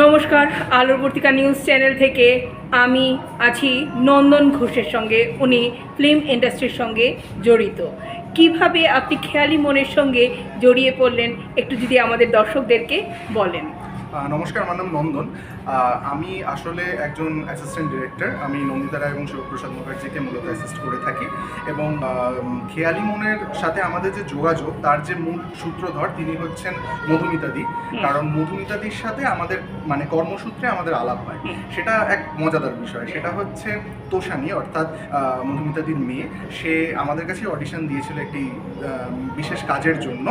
নমস্কার, আলোরবর্তিকা news channel থেকে আমি আছি নন্দন ঘোষের সঙ্গে। উনি ফিল্ম ইন্ডাস্ট্রির সঙ্গে জড়িত। কিভাবে আপনি খেয়ালি মনের সঙ্গে জড়িয়ে পড়লেন একটু যদি আমাদের দর্শকদেরকে বলেন। নমস্কার, আমার নাম নন্দন। আমি আসলে একজন অ্যাসিস্ট্যান্ট ডিরেক্টর। আমি নন্দিতা রায় এবং শিবপ্রসাদ মুখার্জিকে মূলত অ্যাসিস্ট করে থাকি এবং খেয়ালি মনের সাথে আমাদের যে যোগাযোগ, তার যে মূল সূত্রধর তিনি হচ্ছেন মধুমিতাদি। কারণ মধুমিতাদির সাথে আমাদের কর্মসূত্রে আমাদের আলাপ হয়। সেটা এক মজাদার বিষয়। সেটা হচ্ছে তোষানি, অর্থাৎ মধুমিতাদির মেয়ে। সে আমাদের কাছে অডিশন দিয়েছিল একটি বিশেষ কাজের জন্য।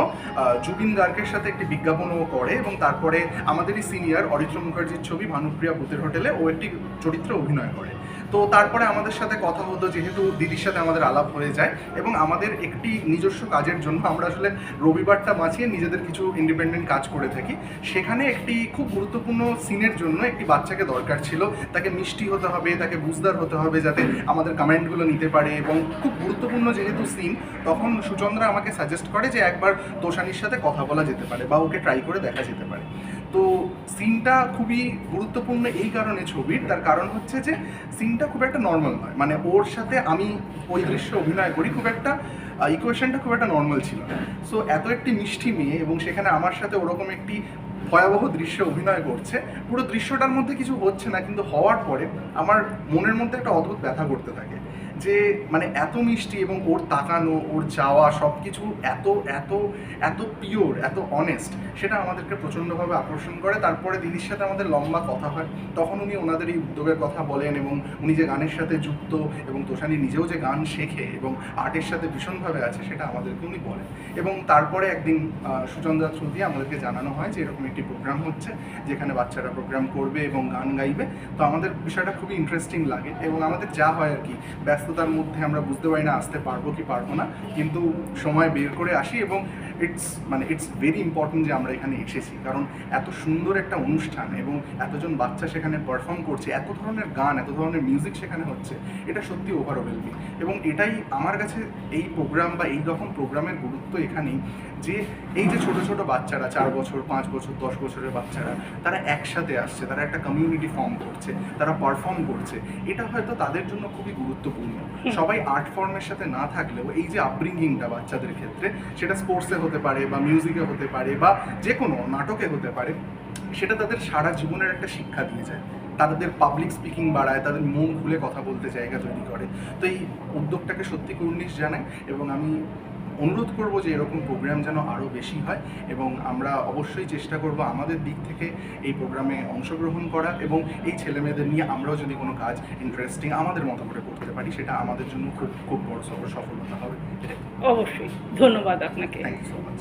জুবিন গার্গের সাথে একটি বিজ্ঞাপনও করে এবং তারপরে আমাদেরই সিনিয়র অরিত্র মুখার্জির ছবি ভানুপ্রিয়া ভূতের হোটেলে ও একটি চরিত্রে অভিনয় করে। তো তারপরে আমাদের সাথে কথা হতো, যেহেতু দিদির সাথে আমাদের আলাপ হয়ে যায় এবং আমাদের একটি নিজস্ব কাজের জন্য আমরা আসলে রবিবারটা বাঁচিয়ে নিজেদের কিছু ইন্ডিপেন্ডেন্ট কাজ করে থাকি। সেখানে একটি খুব গুরুত্বপূর্ণ সিনের জন্য একটি বাচ্চাকে দরকার ছিল। তাকে মিষ্টি হতে হবে, তাকে বুঝদার হতে হবে, যাতে আমাদের কমেন্টগুলো নিতে পারে। এবং খুব গুরুত্বপূর্ণ যেহেতু সিন, তখন সুচন্দ্রা আমাকে সাজেস্ট করে যে একবার তোষানির সাথে কথা বলা যেতে পারে বা ওকে ট্রাই করে দেখা যেতে পারে। তো সিনটা খুবই গুরুত্বপূর্ণ এই কারণে ছবির, তার কারণ হচ্ছে যে সিনটা খুব একটা নর্মাল নয়। ওর সাথে আমি ওই দৃশ্যে অভিনয় করি, খুব একটা ইকুয়েশনটা খুব একটা নর্মাল ছিল না। সো এত একটি মিষ্টি মেয়ে এবং সেখানে আমার সাথে ওরকম একটি ভয়াবহ দৃশ্যে অভিনয় করছে, পুরো দৃশ্যটার মধ্যে কিছু হচ্ছে না, কিন্তু হওয়ার পরে আমার মনের মধ্যে একটা অদ্ভুত ব্যথা করতে থাকে যে এত মিষ্টি এবং ওর তাকানো, ওর যাওয়া, সব কিছু এত এত এত পিওর, এত অনেস্ট, সেটা আমাদেরকে প্রচণ্ডভাবে আকর্ষণ করে। তারপরে দিদির সাথে আমাদের লম্বা কথা হয়, তখন উনি ওনাদের এই উদ্যোগের কথা বলেন এবং উনি যে গানের সাথে যুক্ত এবং তোষানি নিজেও যে গান শেখে এবং আর্টের সাথে ভীষণভাবে আছে, সেটা আমাদেরকে উনি বলেন। এবং তারপরে একদিন সুচন্দ্রা থ্রু দিয়ে আমাদেরকে জানানো হয় যে এরকম একটি প্রোগ্রাম হচ্ছে যেখানে বাচ্চারা প্রোগ্রাম করবে এবং গান গাইবে। তো আমাদের বিষয়টা খুবই ইন্টারেস্টিং লাগে এবং আমাদের যা হয় আর কি, ব্যস্ততার মধ্যে আমরা বুঝতে পারি না আসতে পারবো কি পারবো না, কিন্তু সময় বের করে আসি এবং ইটস ভেরি ইম্পর্টেন্ট যে আমরা এখানে এসেছি। কারণ এত সুন্দর একটা অনুষ্ঠান এবং এতজন বাচ্চা সেখানে পারফর্ম করছে, এত ধরনের গান, এত ধরনের মিউজিক সেখানে হচ্ছে, এটা সত্যি ওভারওয়েলমিং। এবং এটাই আমার কাছে এই প্রোগ্রাম বা এই রকম প্রোগ্রামের গুরুত্ব এখানেই, যে এই যে ছোটো ছোটো বাচ্চারা, 4 বছর, 5 বছর, 10 বছরের বাচ্চারা, তারা একসাথে আসছে, তারা একটা কমিউনিটি ফর্ম করছে, তারা পারফর্ম করছে। এটা হয়তো তাদের জন্য খুবই গুরুত্বপূর্ণ। সবাই আর্ট ফর্মের সাথে না থাকলেও এই যে আপব্রিঙ্গিংটা বাচ্চাদের ক্ষেত্রে, সেটা স্পোর্টসে হতে পারে বা মিউজিকে হতে পারে বা যে কোনো নাটকে হতে পারে, সেটা তাদের সারা জীবনের একটা শিক্ষা দিয়ে যায়। তাদের পাবলিক স্পিকিং বাড়ায়, তাদের মন খুলে কথা বলতে জায়গা তৈরি করে। তো এই উদ্যোগটাকে সত্যি কুর্নিশ জানায় এবং আমি অনুরোধ করব যে এরকম প্রোগ্রাম যেন আরও বেশি হয় এবং আমরা অবশ্যই চেষ্টা করব আমাদের দিক থেকে এই প্রোগ্রামে অংশগ্রহণ করা এবং এই ছেলেমেয়েদের নিয়ে আমরাও যদি কোনো কাজ ইন্টারেস্টিং আমাদের মতো করে করতে পারি, সেটা আমাদের জন্য খুব খুব বড় সফলতা হবে। অবশ্যই। ধন্যবাদ আপনাকে। Thank you so much.